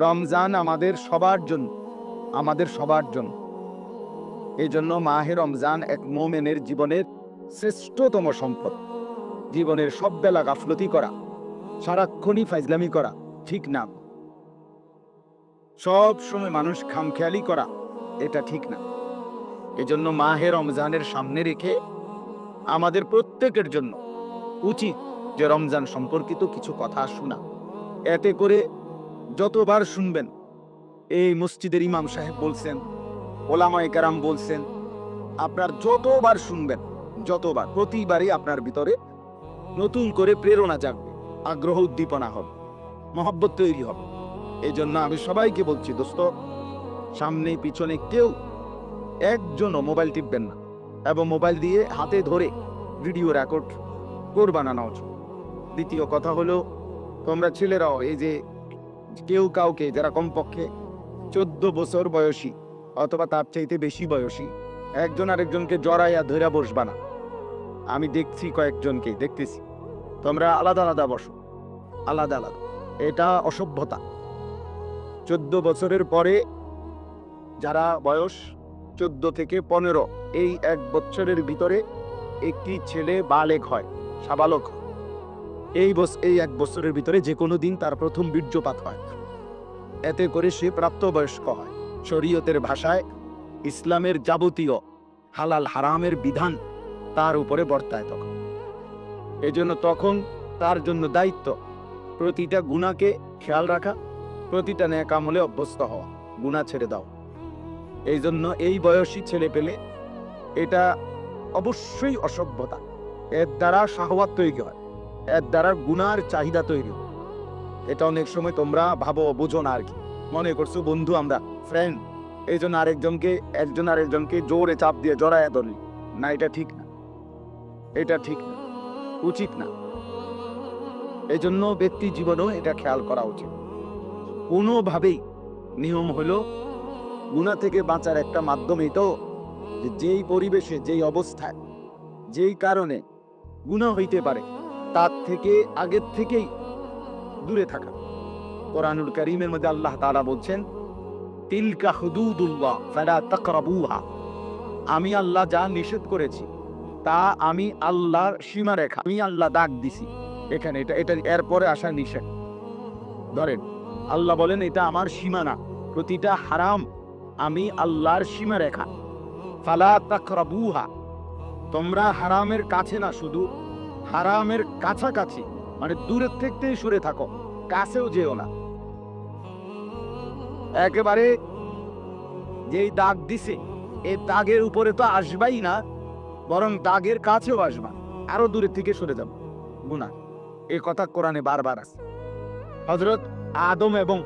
রমজান আমাদের সবার জন্য। এই জন্য মাহে রমজান এক মোমেনের জীবনের শ্রেষ্ঠতম সম্পদ। জীবনের সব বেলা গাফলতি করা, সারাক্ষণই ফাইজলামি করা ঠিক না। সব সময় মানুষ খামখেয়ালি করা এটা ঠিক না। এজন্য মাহে রমজানের সামনে রেখে আমাদের প্রত্যেকের জন্য উচিত যে রমজান সম্পর্কিত কিছু কথা শোনা। এতে করে যতবার শুনবেন, এই মসজিদের ইমাম সাহেব বলছেন, ওলামায়ে কেরাম বলছেন, আপনার যতবার শুনবেন, প্রতিবারই আপনার ভিতরে নতুন করে প্রেরণা জাগবে, আগ্রহ উদ্দীপনা হবে, মহব্বত তৈরি হবে। এই জন্য আমি সবাইকে বলছি, দোস্ত, সামনে পিছনে কেউ একজনও মোবাইল টিপবেন না, এবং মোবাইল দিয়ে হাতে ধরে ভিডিও রেকর্ড করবা না। দ্বিতীয় কথা হলো, তোমরা ছেলেরাও এই যে কেউ কাউকে যারা কমপক্ষে 14 বছর বয়সী অথবা তার চাইতে বেশি বয়সী, একজন আরেকজনকে জড়াইয়া ধরে বসবা না। আমি দেখতেছি তোমরা আলাদা আলাদা বসো, আলাদা আলাদা। এটা অসভ্যতা। 14 বছরের পরে যারা বয়স 14 থেকে 15, এই 1 বছরের ভিতরে একটি ছেলে বালেগ হয়, সাবালক হয়। এই 1 বছরের ভিতরে যে কোনো দিন তার প্রথম বীর্যপাত হয়। এতে করে সে প্রাপ্তবয়স্ক হয়। শরীয়তের ভাষায় ইসলামের যাবতীয় হালাল হারামের বিধান তার উপরে বর্তায়। এজন্য তখন তার জন্য দায়িত্ব প্রতিটা গুনাহকে খেয়াল রাখা, প্রতিটা নেক আমলে অভ্যস্ত হওয়া, গুনাহ ছেড়ে দাও। এই জন্য এই বয়সী ছেলে পেলে এটা অবশ্যই অসভ্যতা। এর দ্বারা শাহওয়াত তৈরি হয়, এর দ্বারা গুনাহর চাহিদা তৈরি হয়। এটা অনেক সময় তোমরা ভাবো, বুঝো না আর কি, মনে করছো বন্ধু, আমরা ফ্রেন্ড, এই জন্য একজন আরেকজনকে জোরে চাপ দিয়ে জড়াইয়া ধরলি না। এটা ঠিক না, এটা ঠিক না, উচিত না। এই জন্য ব্যক্তি জীবনেও এটা খেয়াল করা উচিত। কোনোভাবেই নিয়ম হলো, গুনাহ থেকে বাঁচার একটা মাধ্যমই তো যেই পরিবেশে, যেই অবস্থায়, যেই কারণে গুনাহ হইতে পারে তার থেকে আগের থেকেই দূরে থাকা। কোরআনুল কারীমের মধ্যে আল্লাহ তাআলা বলছেন, তিলকা হুদুদুল্লাহ ফালা তাকরাবুহা। আমি আল্লাহ যা নিষেধ করেছি তা আমি আল্লাহর সীমারেখা, আমি আল্লাহ দাগ দিছি এখানে। এটা এরপরে আসা নিষেধ। ধরেন আল্লাহ বলেন এটা আমার সীমানা, প্রতিটা হারাম আমি আল্লাহর সীমারেখা। ফালা তাকরাবুহা, তোমরা হারামের কাছে না, শুধু হারামের কাছাকাছি, মানে দূরের থেকেই সরে থাকো, কাছেও যেও না। একেবারে যেই দাগ দিছে এই দাগের উপরে তো আসবাই না, বরং দাগের কাছেও আসবা, আরো দূরের থেকে সরে যাবো গুনাহ। এই কথা কোরআনে বারবার আছে। হযরত আদম এবং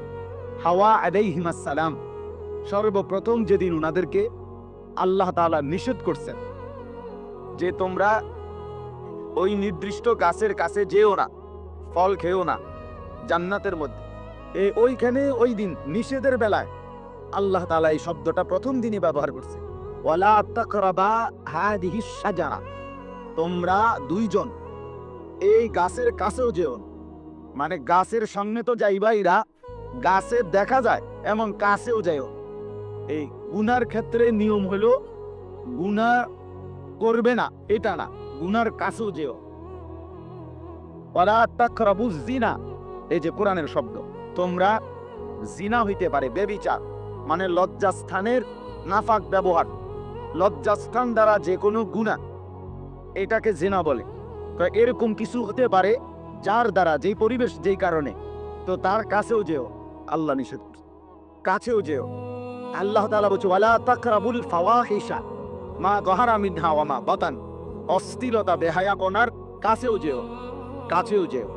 হাওয়া আলাইহিস সালাম সর্বপ্রথম যেদিন উনাদেরকে আল্লাহ তাআলা নিষেধ করছেন যে তোমরা ওই নির্দিষ্ট গাছের কাছে যেও না, ফল খেও না জান্নাতের মধ্যে, ওইখানে ওই দিন নিষেধের বেলায় আল্লাহ তাআলা এই শব্দটা প্রথম দিনই ব্যবহার করছে, ওয়ালা তাকরাবা হাদিহিস শাজারা, তোমরা দুইজন এই গাছের কাছেও যেও না। মানে গাছের সামনে তো যাইবাইরা, গাছে দেখা যায় এমন কাছেও যাইও। এই গুনার ক্ষেত্রে নিয়ম হলো, গুনাহ করবে না এটা না, গুনার কাছেও যেও। ওয়ালা তাকরাবুজ জিনা, এই যে কোরআনের শব্দ, তোমরা জিনা হইতে পারে, ব্যভিচার মানে লজ্জাস্থানের নাফাক ব্যবহার, লজ্জাস্থান দ্বারা যে কোনো গুনাহ, এটাকে জিনা বলে। তো এরকম কিছু হতে পারে যার দ্বারা, যেই পরিবেশ, যেই কারণে, তো তার কাছেও যেও, আল্লাহ নিষেধ করছে, কাছেও যেও। আল্লাহ তাআলা বলছে, ওয়ালা তাকরাবুল ফাওয়াহিশা মা যাহারা মিনহা ওয়া মা বাতান, অশ্লীলতা বেহায়াপনার কাছেও যেও, কাছেও যেও।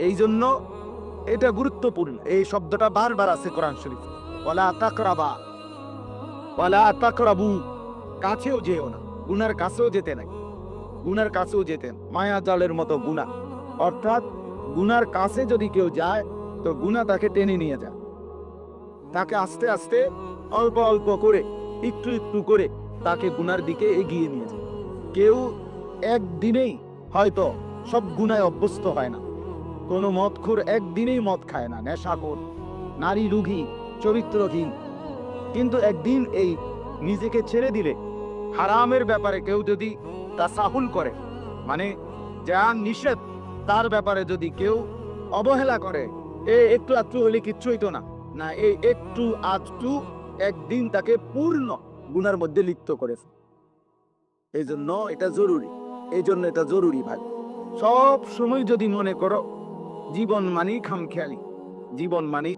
এই জন্য এটা গুরুত্বপূর্ণ। এই শব্দটা বারবার আছে কোরআন শরীফে, ওয়ালা তাকরাবা, ওয়ালা তাকরাবু, কাছেও যেও না, গুনার কাছেও যেতে নাই, গুনার কাছেও যেতেন মায়া জালের মতো গুনাহ। অর্থাৎ গুনার কাছে যদি কেউ যায় তো গুনাহ তাকে টেনে নিয়ে যায়, তাকে আস্তে আস্তে অল্প অল্প করে, একটু একটু করে তাকে গুনার দিকে এগিয়ে নিয়ে যায়। কেউ একদিনেই হয়তো সব গুনায় অভ্যস্ত হয় না, কোনো মদখোর একদিনেই মদ খায় না, নেশাখোর, নারী রুগী, চরিত্রহীন, কিন্তু একদিন এই নিজেকে ছেড়ে দিলে হারামের ব্যাপারে কেউ যদি তাসাহুল করে, মানে যা নিষেধ তার ব্যাপারে যদি কেউ অবহেলা করে, একটু আধটু হলে কিচ্ছু হইতো না, না এই একটু আধটু একদিন তাকে পূর্ণ গুনার মধ্যে লিপ্ত করে। এই জন্য এটা জরুরি ভাই। সব সময় যদি মনে করো জীবন মানেই খামখেয়ালি, জীবন মানেই